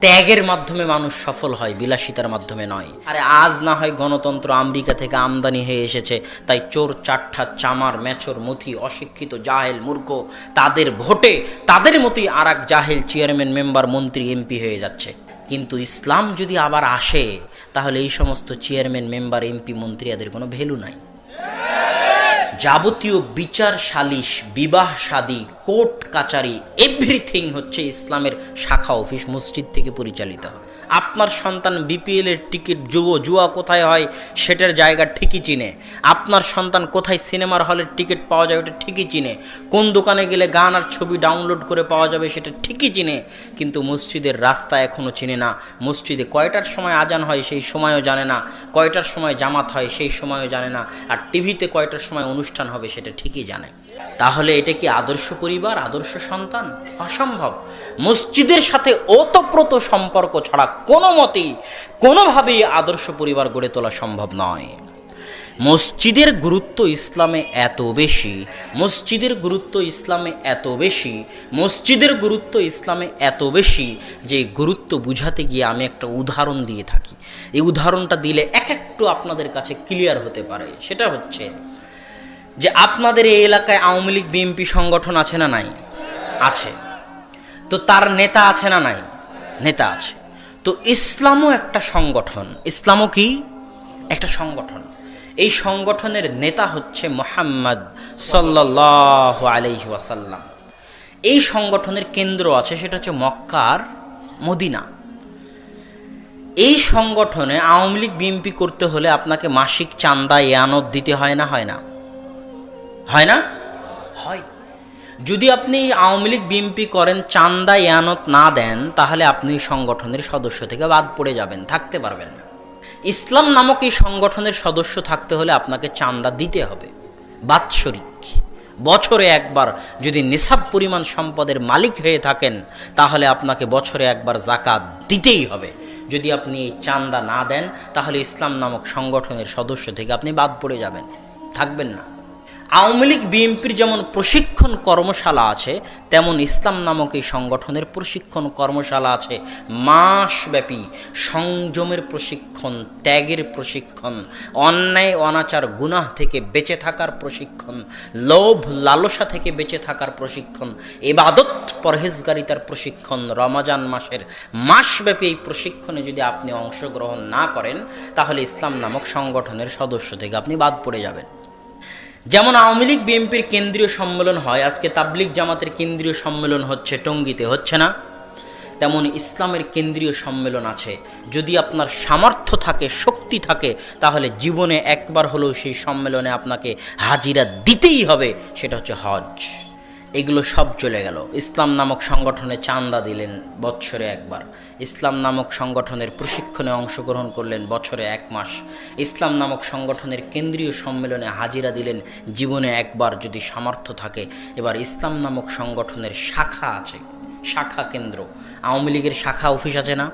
ত্যাগের মাধ্যমে মানুষ সফল হয়, বিলাসিতার মাধ্যমে নয়। আরে আজ না হয় গণতন্ত্র আমেরিকা থেকে আমদানি হয়ে এসেছে, তাই চোর চাট্টা চামার মেচর মথি অশিক্ষিত জাহেল মূর্খ তাদের ভোটে তাদের মতোই আর এক জাহেল চেয়ারম্যান মেম্বার মন্ত্রী এমপি হয়ে যাচ্ছে। কিন্তু ইসলাম যদি আবার আসে তাহলে এই সমস্ত চেয়ারম্যান মেম্বার এমপি মন্ত্রী এদের কোনো ভ্যালু নাই। যাবতীয় বিচার সালিশ, বিবাহ শাদী, কোর্ট কাচারি, এভরিথিং হচ্ছে ইসলামের শাখা অফিস মসজিদ থেকে পরিচালিত। আপনার সন্তান বিপিএল এর টিকিট জুয়া কোথায় হয় সেটার জায়গা ঠিকই চিনে। আপনার সন্তান কোথায় সিনেমার হলের টিকিট পাওয়া যাবে ওটা ঠিকই চিনে। কোন দোকানে গেলে গান আর ছবি ডাউনলোড করে পাওয়া যাবে সেটা ঠিকই চিনে। কিন্তু মসজিদের রাস্তা এখনও চিনে না। মসজিদে কয়টার সময় আজান হয় সেই সময়ও জানে না, কয়টার সময় জামাত হয় সেই সময়ও জানে না, আর টিভিতে কয়টার সময় অনুষ্ঠান হবে সেটা ঠিকই জানে। তাহলে এটা কি আদর্শ পরিবার, আদর্শ সন্তান? অসম্ভব। মসজিদের সাথে ওতপ্রোত সম্পর্ক ছাড়া কোনো মতেই কোনোভাবেই আদর্শ পরিবার গড়ে তোলা সম্ভব নয়। মসজিদের গুরুত্ব ইসলামে এত বেশি, মসজিদের গুরুত্ব ইসলামে এত বেশি, মসজিদের গুরুত্ব ইসলামে এত বেশি যে গুরুত্ব বুঝাতে গিয়ে আমি একটা উদাহরণ দিয়ে থাকি। এই উদাহরণটা দিলে একটু আপনাদের কাছে ক্লিয়ার হতে পারে। সেটা হচ্ছে যে আপনাদের এই এলাকায় আওয়ামী লীগ বিএনপি সংগঠন আছে না নাই? আছে। তো তার নেতা আছে না নাই? নেতা আছে। তো ইসলামও একটা সংগঠন। ইসলামও কি একটা সংগঠন। এই সংগঠনের নেতা হচ্ছে মুহাম্মদ সাল্লাল্লাহু আলাইহি ওয়াসাল্লাম। এই সংগঠনের কেন্দ্র আছে, সেটা হচ্ছে মক্কা আর মদিনা। এই সংগঠনে আওয়ামী লীগ বিএনপি করতে হলে আপনাকে মাসিক চাঁদা ইয়ানত দিতে হয় না? হয় না? হয় না? হয়। যদি আপনি আওয়ামী লীগ বিএনপি করেন, চাঁদা ইয়ানত না দেন, তাহলে আপনি সংগঠনের সদস্য থেকে বাদ পড়ে যাবেন, থাকতে পারবেন না। ইসলাম নামক এই সংগঠনের সদস্য থাকতে হলে আপনাকে চাঁদা দিতে হবে বাৎসরিক। বছরে একবার যদি নিসাব পরিমাণ সম্পদের মালিক হয়ে থাকেন তাহলে আপনাকে বছরে একবার যাকাত দিতেই হবে। যদি আপনি এই চাঁদা না দেন তাহলে ইসলাম নামক সংগঠনের সদস্য থেকে আপনি বাদ পড়ে যাবেন, থাকবেন না। আওয়ামী লীগ বিএনপির যেমন প্রশিক্ষণ কর্মশালা আছে, তেমন ইসলাম নামক এই সংগঠনের প্রশিক্ষণ কর্মশালা আছে। মাসব্যাপী সংযমের প্রশিক্ষণ, ত্যাগের প্রশিক্ষণ, অন্যায় অনাচার গুনাহ থেকে বেঁচে থাকার প্রশিক্ষণ, লোভ লালসা থেকে বেঁচে থাকার প্রশিক্ষণ, ইবাদত পরহেজগারিতার প্রশিক্ষণ। রমজান মাসের মাসব্যাপী এই প্রশিক্ষণে যদি আপনি অংশগ্রহণ না করেন তাহলে ইসলাম নামক সংগঠনের সদস্য থেকে আপনি বাদ পড়ে যাবেন। যেমন আওয়ামী লীগ বিএনপির কেন্দ্রীয় সম্মেলন হয়, আজকে তাবলিগ জামাতের কেন্দ্রীয় সম্মেলন হচ্ছে টঙ্গীতে, হচ্ছে না? তেমন ইসলামের কেন্দ্রীয় সম্মেলন আছে। যদি আপনার সামর্থ্য থাকে, শক্তি থাকে, তাহলে জীবনে একবার হলেও সেই সম্মেলনে আপনাকে হাজিরা দিতেই হবে, সেটা হচ্ছে হজ। এগুলো সব চলে গেল। ইসলাম নামক সংগঠনে চাঁদা দিলেন বছরে একবার, ইসলাম নামক সংগঠনের প্রশিক্ষণে অংশগ্রহণ করলেন বছরে 1 মাস, ইসলাম নামক সংগঠনের কেন্দ্রীয় সম্মেলনে হাজিরা দিলেন জীবনে একবার যদি সামর্থ্য থাকে। এবার ইসলাম নামক সংগঠনের শাখা আছে, শাখা কেন্দ্র। আওয়ামী লীগের শাখা অফিস আছে না?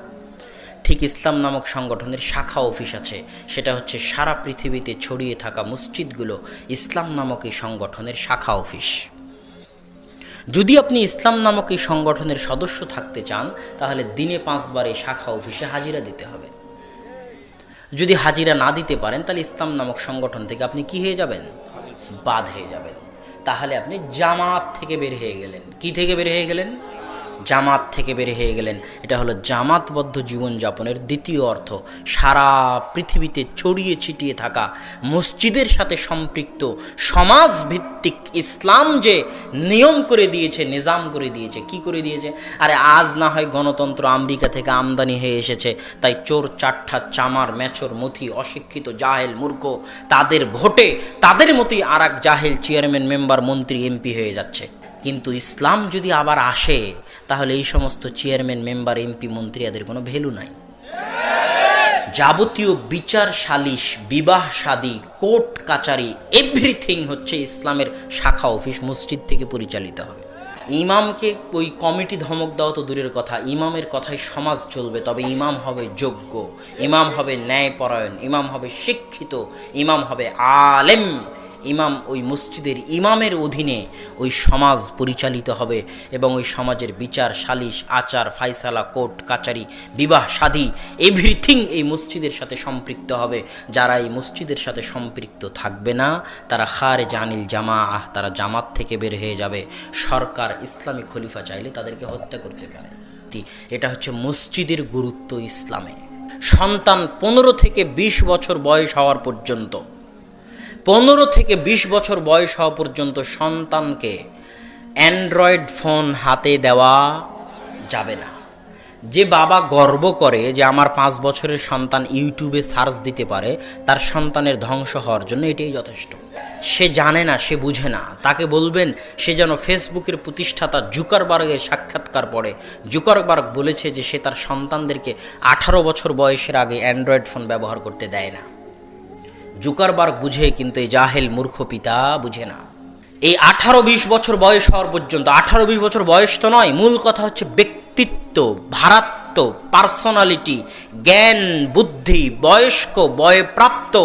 ঠিক ইসলাম নামক সংগঠনের শাখা অফিস আছে। সেটা হচ্ছে সারা পৃথিবীতে ছড়িয়ে থাকা মসজিদগুলো ইসলাম নামক এই সংগঠনের শাখা অফিস। যদি আপনি ইসলাম নামক এই সংগঠনের সদস্য থাকতে চান তাহলে দিনে 5 বার এই শাখা অফিসে হাজিরা দিতে হবে। যদি হাজিরা না দিতে পারেন তাহলে ইসলাম নামক সংগঠন থেকে আপনি কি হয়ে যাবেন? বাদ হয়ে যাবেন। তাহলে আপনি জামাত থেকে বের হয়ে গেলেন। কি থেকে বের হয়ে গেলেন? জামাত থেকে বের হয়ে গেলেন। এটা হলো জামাতবদ্ধ জীবনযাপনের দ্বিতীয় অর্থ। সারা পৃথিবীতে ছড়িয়ে ছিটিয়ে থাকা মসজিদের সাথে সম্পৃক্ত সমাজভিত্তিক ইসলাম যে নিয়ম করে দিয়েছে, নিজাম করে দিয়েছে। কি করে দিয়েছে? আরে আজ না হয় গণতন্ত্র আমেরিকা থেকে আমদানি হয়ে এসেছে, তাই চোর চাট্টা চামার মেচর মথি অশিক্ষিত জাহেল মূর্খ তাদের ভোটে তাদের মতোই আর এক জাহেল চেয়ারম্যান মেম্বার মন্ত্রী এমপি হয়ে যাচ্ছে। কিন্তু ইসলাম যদি আবার আসে তাহলে এই সমস্ত চেয়ারম্যান মেম্বার এমপি মন্ত্রী এদের কোনো ভ্যালু নাই। যাবতীয় বিচার সালিশ, বিবাহ শাদী, কোর্ট কাচারি, এভরিথিং হচ্ছে ইসলামের শাখা অফিস মসজিদ থেকে পরিচালিত হবে। ইমামকে ওই কমিটি ধমক দেওয়া তো দূরের কথা, ইমামের কথায় সমাজ চলবে। তবে ইমাম হবে যোগ্য, ইমাম হবে ন্যায়পরায়ণ, ইমাম হবে শিক্ষিত, ইমাম হবে আলেম, ইমাম ওই মসজিদের ইমামের অধীনে ওই সমাজ পরিচালিত হবে এবং ওই সমাজের বিচার, সালিশ, আচার, ফায়সালা, কোর্ট কাচারি, বিবাহ শাদী এভরিথিং এই মসজিদের সাথে সম্পৃক্ত হবে। যারা এই মসজিদের সাথে সম্পৃক্ত থাকবে না তারা খারেজ আনিল জামাআহ, তারা জামাত থেকে বের হয়ে যাবে। সরকার ইসলামী খলিফা চাইলে তাদেরকে হত্যা করতে পারে। এটা হচ্ছে মসজিদের গুরুত্ব ইসলামে। সন্তান 15 থেকে 20 বছর বয়স হওয়ার পর্যন্ত, 15 থেকে 20 বছর বয়স হওয়া পর্যন্ত সন্তানকে অ্যান্ড্রয়েড ফোন হাতে দেওয়া যাবে না। যে বাবা গর্ব করে যে আমার 5 বছরের সন্তান ইউটিউবে সার্চ দিতে পারে, তার সন্তানের ধ্বংস হওয়ার জন্য এটাই যথেষ্ট। সে জানে না, সে বুঝে না, তাকে বলবেন সে যেন ফেসবুকের প্রতিষ্ঠাতা জুকারবার্গের সাক্ষাৎকার পড়ে। জুকারবার্গ বলেছে যে সে তার সন্তানদেরকে 18 বছর বয়সের আগে অ্যান্ড্রয়েড ফোন ব্যবহার করতে দেয় না। জুকারবার্গ বুঝে, কিন্তু এই জাহেল মূর্খ পিতা বুঝে না। এই 18-20 বছর বয়স হওয়ার পর্যন্ত, 18-20 বছর বয়স তো নয়, মূল কথা হচ্ছে ব্যক্তিত্ব, ভারাত্ম, পার্সোনালিটি, জ্ঞান, বুদ্ধি, বয়স্ক, বয়প্রাপ্ত,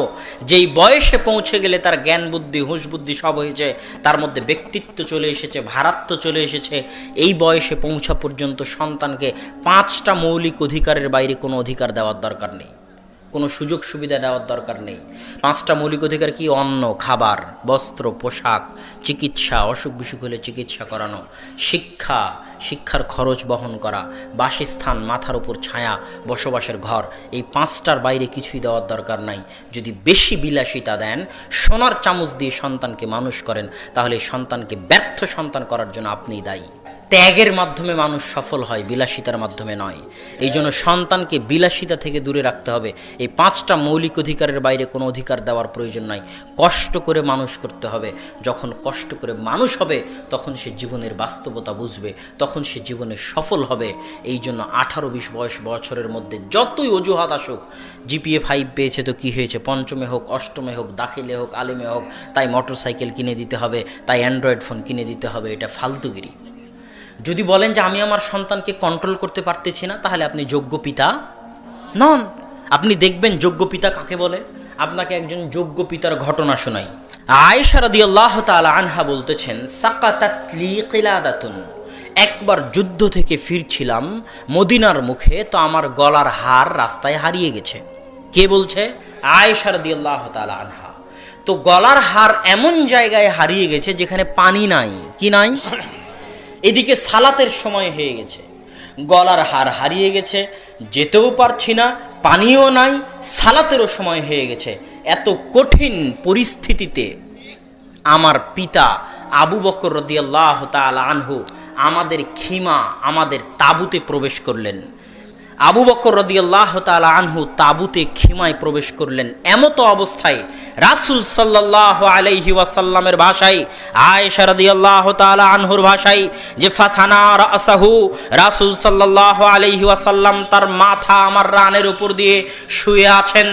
যেই বয়সে পৌঁছে গেলে তার জ্ঞান বুদ্ধি হুঁশ বুদ্ধি সব হয়েছে, তার মধ্যে ব্যক্তিত্ব চলে এসেছে, ভারাত্ম চলে এসেছে, এই বয়সে পৌঁছা পর্যন্ত সন্তানকে 5টা মৌলিক অধিকারের বাইরে কোনো অধিকার দেওয়ার দরকার নেই, কোনো সুযোগ সুবিধা দেওয়ার দরকার নেই। 5টা মৌলিক অধিকার কি? অন্ন, খাবার, বস্ত্র, পোশাক, চিকিৎসা, অসুখ বিসুখ হলে চিকিৎসা করানো, শিক্ষা, শিক্ষার খরচ বহন করা, বাসস্থান, মাথার উপর ছায়া, বসবাসের ঘর। এই 5টার বাইরে কিছুই দেওয়ার দরকার নাই। যদি বেশি বিলাসিতা দেন, সোনার চামচ দিয়ে সন্তানকে মানুষ করেন, তাহলে সন্তানকে ব্যর্থ সন্তান করার জন্য আপনিই দায়ী। ত্যাগের মাধ্যমে মানুষ সফল হয়, বিলাসিতার মাধ্যমে নয়। এই জন্য সন্তানকে বিলাসিতা থেকে দূরে রাখতে হবে। এই 5টা মৌলিক অধিকারের বাইরে কোনো অধিকার দেওয়ার প্রয়োজন নাই। কষ্ট করে মানুষ করতে হবে। যখন কষ্ট করে মানুষ হবে তখন সে জীবনের বাস্তবতা বুঝবে, তখন সে জীবনে সফল হবে। এই জন্য 18-20 বছরের মধ্যে যতই অজুহাত আসুক, জিপিএ 5 পেয়েছে তো কি হয়েছে, পঞ্চমে হোক, অষ্টমে হোক, দাখিলে হোক, আলিমে হোক, তাই মোটরসাইকেল কিনে দিতে হবে, তাই অ্যান্ড্রয়েড ফোন কিনে দিতে হবে, এটা ফালতুগিরি। যদি বলেন যে আমি আমার সন্তানকে কন্ট্রোল করতে পারতেছি না, তাহলে আপনি যোগ্য পিতা নন। আপনি দেখবেন যোগ্য পিতা কাকে বলে। আপনাকে একজন যোগ্য পিতার ঘটনা শোনাই। আয়েশা রাদিয়াল্লাহু তাআলা আনহা বলতেছেন, সাকাতাত লি কিলাদাতুন, একবার যুদ্ধ থেকে ফিরছিলাম মদিনার মুখে, তো আমার গলার হার রাস্তায় হারিয়ে গেছে। কে বলছে? আয়েশা রাদিয়াল্লাহু তাআলা আনহা। তো গলার হার এমন জায়গায় হারিয়ে গেছে যেখানে পানি নাই। কি নাই? এদিকে সালাতের সময় হয়ে গেছে, গলার হার হারিয়ে গেছে, যেতেও পারছি না, পানিও নাই, সালাতেরও সময় হয়ে গেছে। এত কঠিন পরিস্থিতিতে আমার পিতা আবু বকর রাদিয়াল্লাহু তাআলা আনহু আমাদের খিমা, আমাদের তাঁবুতে প্রবেশ করলেন। আবু বকর রাদিয়াল্লাহু তাআলা আনহু তাঁবুতে খিমায় প্রবেশ করলেন। এমতো অবস্থায় রাসূল সাল্লাল্লাহু আলাইহি ওয়াসাল্লামের ভাষায়, আয়েশা রাদিয়াল্লাহু তাআলা আনহুর ভাষায়, যে ফাথানা রাসাহু, রাসূল সাল্লাল্লাহু আলাইহি ওয়াসাল্লাম তার মাথা আমার রানের উপর দিয়ে শুয়ে আছেন।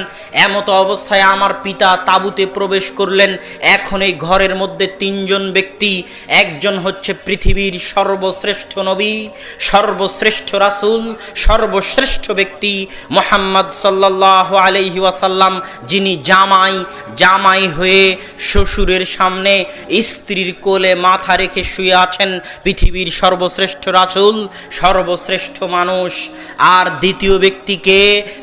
এমতো অবস্থায় আমার পিতা তাঁবুতে প্রবেশ করলেন। এখন এই ঘরের মধ্যে 3জন ব্যক্তি, একজন হচ্ছে পৃথিবীর সর্বশ্রেষ্ঠ নবী, সর্বশ্রেষ্ঠ রাসূল, সর্বশ্রেষ্ঠ ব্যক্তি মুহাম্মদ সাল্লাল্লাহু আলাইহি ওয়াসাল্লাম, যিনি জামাই হয়ে শ্বশুরের সামনে স্ত্রীর কোলে মাথা রেখে শুয়ে আছেন। পৃথিবীর সর্বশ্রেষ্ঠ রাসূল, সর্বশ্রেষ্ঠ মানুষ। আর দ্বিতীয় ব্যক্তিকে,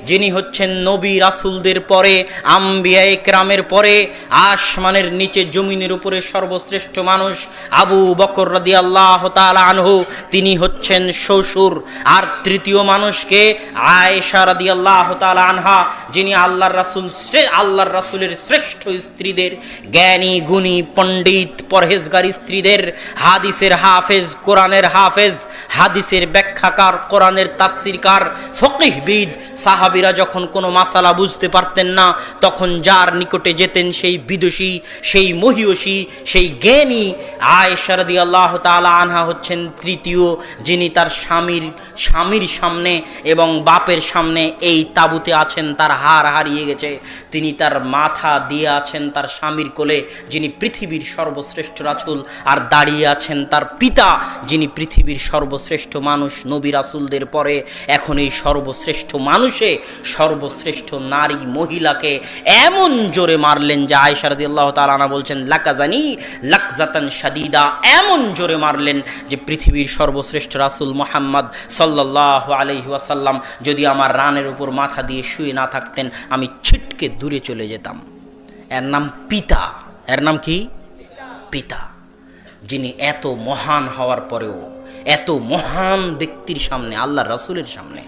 যিনি হচ্ছেন নবী রাসূলদের পরে, আম্বিয়া ইকরামের পরে, আসমানের নিচে জমিনের উপরে সর্বশ্রেষ্ঠ মানুষ, আবু বকর রাদিয়াল্লাহু তাআলা আনহু, তিনি হচ্ছেন শ্বশুর। আর তৃতীয় মানুষকে আয়েশা রাদিয়াল্লাহু তাআলা আনহা, যিনি আল্লাহর রাসূলের শ্রেষ্ঠ স্ত্রীদের, জ্ঞানী গুণী পণ্ডিত পরহেজগার স্ত্রীদের, হাদিসের হাফেজ, কোরআনের হাফেজ, হাদিসের ব্যাখ্যাকার, কোরআনের তাফসীরকার, ফকিহবিদ। সাহাবীরা যখন কোনো মাসালা বুঝতে পারতেন না, তখন যার নিকটে যেতেন সেই বিদুষী, সেই মহিয়সী, সেই জ্ঞানী। আয়েশা রাদিয়াল্লাহু তাআলা আনহা হচ্ছেন তৃতীয়, যিনি তার স্বামীর সামনে এবং বাপের সামনে এই তাঁবুতে আছেন। তার হার হারিয়ে গেছে, তিনি তার মাথা দিয়ে আছেন তার স্বামীর কোলে যিনি পৃথিবীর সর্বশ্রেষ্ঠ রাসূল, আর দাঁড়িয়ে আছেন তার পিতা যিনি পৃথিবীর সর্বশ্রেষ্ঠ মানুষ নবী রাসূলদের পরে। এখন এই সর্বশ্রেষ্ঠ মানুষে সর্বশ্রেষ্ঠ নারী মহিলাকে এমন জোরে মারলেন যে আয়েশা রাদিয়াল্লাহু তাআলা আনহা বলছেন লাকাজানি লাকজাতান শাদীদা, এমন জোরে মারলেন যে পৃথিবীর সর্বশ্রেষ্ঠ রাসূল মুহাম্মদ সাল্লাল্লাহু আলাইহি ওয়াসাল্লাম যদি আমার রানের উপর মাথা দিয়ে শুয়ে না থাকতেন আমি ছিটকে দূরে চলে যেতাম। এর নাম পিতা। এর নাম কি? পিতা। যিনি এত মহান হওয়ার পরেও এত মহান ব্যক্তির সামনে, আল্লাহর রাসূলের সামনে,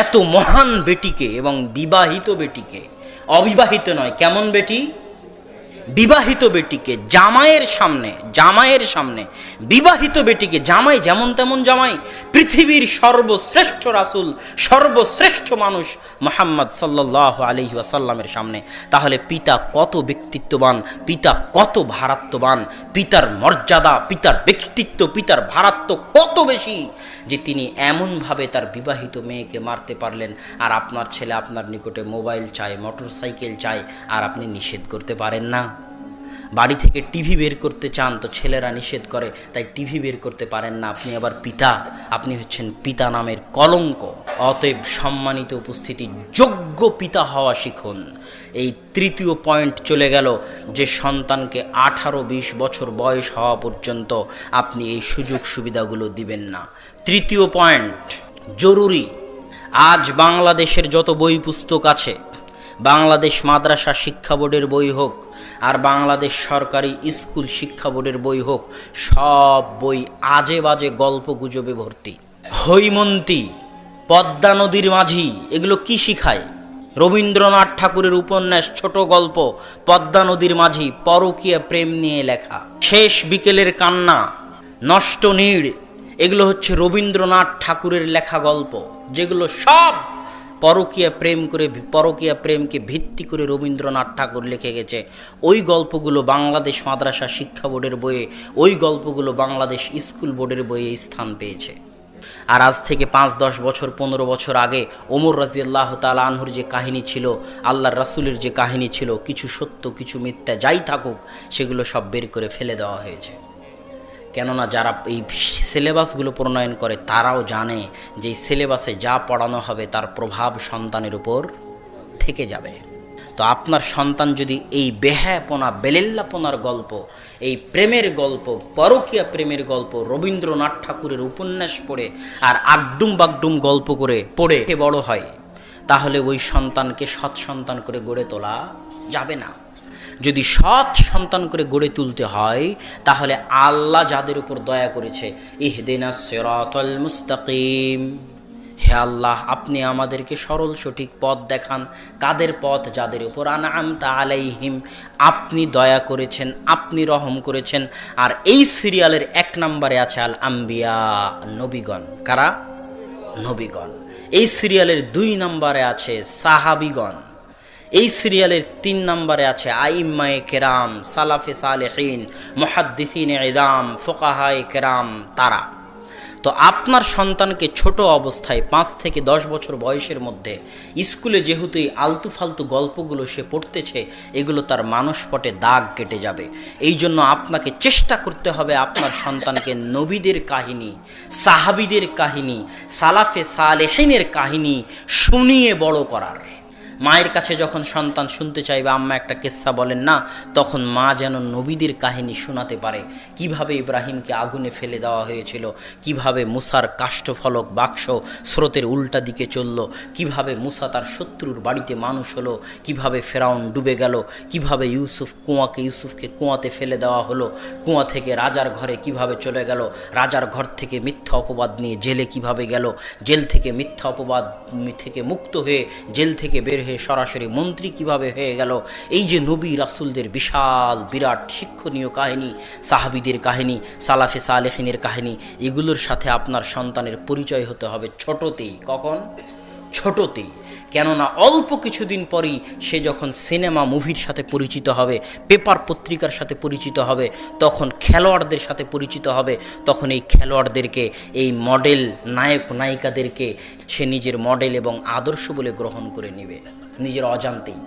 এত মহান বেটিকে এবং বিবাহিত বেটিকে, অবিবাহিত নয়, কেমন বেটি? বিবাহিত বেটিকে জামাইয়ের সামনে বিবাহিত বেটিকে, জামাই যেমন তেমন জামাই, পৃথিবীর সর্বশ্রেষ্ঠ রাসূল, সর্বশ্রেষ্ঠ মানুষ মুহাম্মদ সাল্লাল্লাহু আলাইহি ওয়াসাল্লামের সামনে, তাহলে পিতা কত ব্যক্তিত্ববান, পিতা কত ভারাত্ববান, পিতার মর্যাদা, পিতার ব্যক্তিত্ব, পিতার ভারাত্ব কত বেশি যে তিনি এমনভাবে তার বিবাহিত মেয়েকে মারতে পারলেন। আর আপনার ছেলে আপনার নিকটে মোবাইল চায়, মোটর সাইকেল চায়, আর আপনি নিষেধ করতে পারেন না। বাড়ি থেকে টিভি বের করতে চান তো ছেলেরা নিষেধ করে, তাই টিভি বের করতে পারেন না। আপনি আবার পিতা, আপনি হচ্ছেন পিতা নামের কলঙ্ক। অতএব সম্মানিত উপস্থিতি, যোগ্য পিতা হওয়া শিখুন। এই তৃতীয় পয়েন্ট চলে গেল যে সন্তানকে 18-20 বছর বয়স হওয়া পর্যন্ত আপনি এই সুযোগ সুবিধাগুলো দিবেন না। তৃতীয় পয়েন্ট জরুরি। আজ বাংলাদেশের যত বই পুস্তক আছে, বাংলাদেশ মাদ্রাসা শিক্ষা বোর্ডের বই হোক আর বাংলাদেশ সরকারি স্কুল শিক্ষা বোর্ডের বই হোক, সব বই আজে বাজে গল্প গুজবে ভর্তি। হৈমন্তী, পদ্মা নদীর মাঝি, এগুলো কি শিখায়? রবীন্দ্রনাথ ঠাকুরের উপন্যাস ছোট গল্প পদ্মা নদীর মাঝি, পরকীয়া প্রেম নিয়ে লেখা। শেষ বিকেলের কান্না, নষ্ট নীড়, এগুলো হচ্ছে রবীন্দ্রনাথ ঠাকুরের লেখা গল্প, যেগুলো সব পরকীয়া প্রেম করে, পরকীয়া প্রেমকে ভিত্তি করে রবীন্দ্রনাথ ঠাকুর লিখে গেছে। ওই গল্পগুলো বাংলাদেশ মাদ্রাসা শিক্ষা বোর্ডের বইয়ে, ওই গল্পগুলো বাংলাদেশ স্কুল বোর্ডের বইয়ে স্থান পেয়েছে। আর আজ থেকে 5-10 বছর 15 বছর আগে ওমর রাদিয়াল্লাহু তাআলা আনহুর যে কাহিনী ছিল, আল্লাহর রাসূলের যে কাহিনী ছিল, কিছু সত্য কিছু মিথ্যা যাই থাকুক, সেগুলো সব বের করে ফেলে দেওয়া হয়েছে। কেননা যারা এই সিলেবাসগুলো প্রণয়ন করে তারাও জানে যে এই সিলেবাসে যা পড়ানো হবে তার প্রভাব সন্তানের উপর থেকে যাবে। তো আপনার সন্তান যদি এই বেহায়াপনা, বেলেল্লাপনার গল্প, এই প্রেমের গল্প, পরকীয়া প্রেমের গল্প, রবীন্দ্রনাথ ঠাকুরের উপন্যাস পড়ে আর আগডুম বাগডুম গল্প করে পড়ে বড় হয়, তাহলে ওই সন্তানকে সৎ সন্তান করে গড়ে তোলা যাবে না। যদি সৎ সন্তান করে গড়ে তুলতে হয়, তাহলে আল্লাহ যাদের উপর দয়া করেছে, ইহদিনাস সিরাতাল মুস্তাকিম, হে আল্লাহ আপনি আমাদেরকে সরল সঠিক পথ দেখান। কাদের পথ? যাদের উপর আনআমতা আলাইহিম, আপনি দয়া করেছেন, আপনি রহম করেছেন। আর এই সিরিয়ালের 1 নম্বরে আছে আল আম্বিয়া, নবীগণ। কারা? নবীগণ। এই সিরিয়ালের 2 নম্বরে আছে সাহাবীগণ। এই সিরিয়ালের 3 নম্বরে আছে আইম্মায়ে কেরাম, সালাফে সালেহিন, মুহাদ্দিসিনে ইদাম, ফুকাহায়ে কেরাম, তারা। তো আপনার সন্তানকে ছোট অবস্থায় 5 থেকে 10 বছর বয়সের মধ্যে স্কুলে যেহেতু এই আলতু ফালতু গল্পগুলো সে পড়তেছে, এগুলো তার মানসপটে দাগ কেটে যাবে। এই জন্য আপনাকে চেষ্টা করতে হবে আপনার সন্তানকে নবীদের কাহিনী, সাহাবীদের কাহিনী, সালাফে সালেহিনের কাহিনী শুনিয়ে বড় করার। মায়ের কাছে যখন সন্তান শুনতে চাইবে আম্মা একটা কিসসা বলেন না, তখন মা যেন নবীদের কাহিনী শোনাতে পারে। কিভাবে ইব্রাহিমকে আগুনে ফেলে দেওয়া হয়েছিল, কিভাবে মুসার কাষ্ঠফলক বাক্স স্রোতের উল্টা দিকে চলল, কিভাবে মুসা তার শত্রুর বাড়িতে মানুষ হলো, কিভাবে ফেরাউন ডুবে গেল, কিভাবে ইউসুফকে কুয়াতে ফেলে দেওয়া হলো, কুয়া থেকে রাজার ঘরে কিভাবে চলে গেল, রাজার ঘর থেকে মিথ্যা অপবাদ নিয়ে জেলে কিভাবে গেল, জেল থেকে মিথ্যা অপবাদ থেকে মুক্ত হয়ে জেল থেকে বের সরাসরি মন্ত্রী কিভাবে হয়ে গেল। এই যে নবী রাসূলদের বিশাল বিরাট শিক্ষণীয় কাহিনী, সাহাবীদের কাহিনী, সালাফে সালেহিনের কাহিনী, এগুলোর সাথে আপনার সন্তানের পরিচয় হতে হবে ছোটতেই। কখন? ছোটতেই। কেননা অল্প কিছুদিন পরই সে যখন সিনেমা মুভির সাথে পরিচিত হবে, পেপার পত্রিকার সাথে পরিচিত হবে, তখন খেলোয়াড়দের সাথে পরিচিত হবে, তখন এই খেলোয়াড়দেরকে, এই মডেল নায়ক নায়িকাদেরকে সে নিজের মডেল এবং আদর্শ বলে গ্রহণ করে নেবে নিজের অজান্তেই।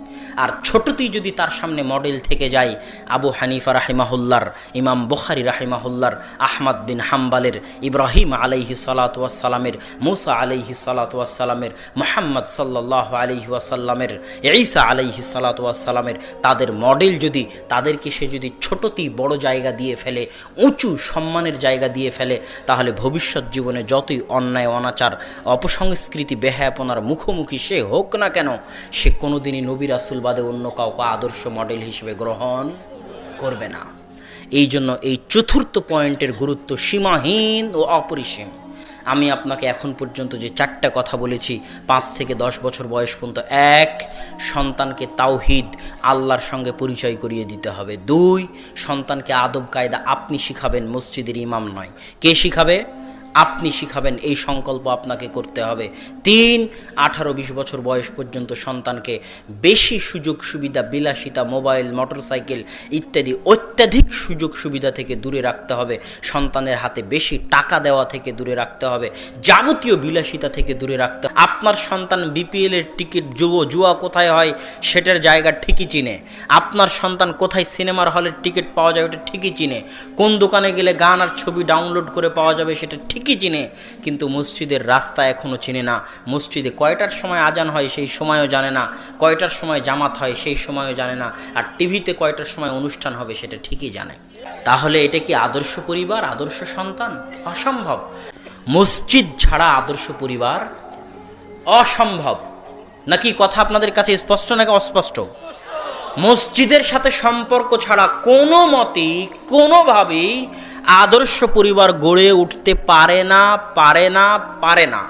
আর ছোটতেই যদি তার সামনে মডেল থেকে যায় আবু হানিফা রাহিমাহুল্লার, ইমাম বুখারী রাহিমাহুল্লার, আহমদ বিন হাম্বালের, ইব্রাহিম আলাইহি সালাতু ওয়াস সালামের, মুসা আলাইহি সালাতু ওয়াস সালামের, মুহাম্মদ সাল্লাল্লাহু আলাইহি ওয়াসাল্লামের, ঈসা আলাইহি সালাতু ওয়াস সালামের, তাদের মডেল যদি তাদেরকে সে যদি ছোটতেই বড় জায়গা দিয়ে ফেলে, উঁচু সম্মানের জায়গা দিয়ে ফেলে, তাহলে ভবিষ্যৎ জীবনে যতই অন্যায় অনাচার অপসংস্কৃতি বেহায়াপনার মুখোমুখি সে হোক না কেন, সে কোনোদিনই নবী রাসূল বাদে অন্য কাউকে আদর্শ মডেল হিসেবে গ্রহণ করবে না। এই জন্য এই চতুর্থ পয়েন্টের গুরুত্ব সীমাহীন ও অপরিসীম। আমি আপনাকে এখন পর্যন্ত যে 4টা কথা বলেছি, 5 থেকে 10 বছর বয়স পর্যন্ত, 1, সন্তানকে তাওহীদ আল্লাহর সঙ্গে পরিচয় করিয়ে দিতে হবে। 2, সন্তানকে আদব কায়দা আপনি শিখাবেন, মসজিদের ইমাম নয়। কে শিখাবে? আপনি শিখাবেন, এই সংকল্প আপনাকে করতে হবে। 3, 18-20 বছর বয়স পর্যন্ত সন্তানকে বেশি সুযোগ সুবিধা, বিলাসিতা, মোবাইল, মোটরসাইকেল ইত্যাদি অত্যাধিক সুযোগ সুবিধা থেকে দূরে রাখতে হবে। সন্তানের হাতে বেশি টাকা দেওয়া থেকে দূরে রাখতে হবে, যাবতীয় বিলাসিতা থেকে দূরে রাখতে হবে। আপনার সন্তান বিপিএল এর টিকিট, জুয়া কোথায় হয় সেটার জায়গা ঠিকই চিনে। আপনার সন্তান কোথায় সিনেমার হলের টিকিট পাওয়া যাবে ওটা ঠিকই চিনে। কোন দোকানে গেলে গান আর ছবি ডাউনলোড করে পাওয়া যাবে সেটা ঠিকই চিনে। কিন্তু মসজিদের রাস্তা এখনও চিনে না। মসজিদে কয়টার সময় আজান হয় সেই সময়ও জানে না, কয়টার সময় জামাত হয় সেই সময়ও জানে না, আর টিভিতে কয়টার সময় অনুষ্ঠান হবে সেটা ঠিকই জানে। তাহলে এটা কি আদর্শ পরিবার, আদর্শ সন্তান? অসম্ভব। মসজিদ ছাড়া আদর্শ পরিবার অসম্ভব। নাকি কথা আপনাদের কাছে স্পষ্ট নাকি অস্পষ্ট? মসজিদের সাথে সম্পর্ক ছাড়া কোনো মতেই কোনোভাবেই আদর্শ পরিবার গড়ে উঠতে পারে না, পারে না, পারে না।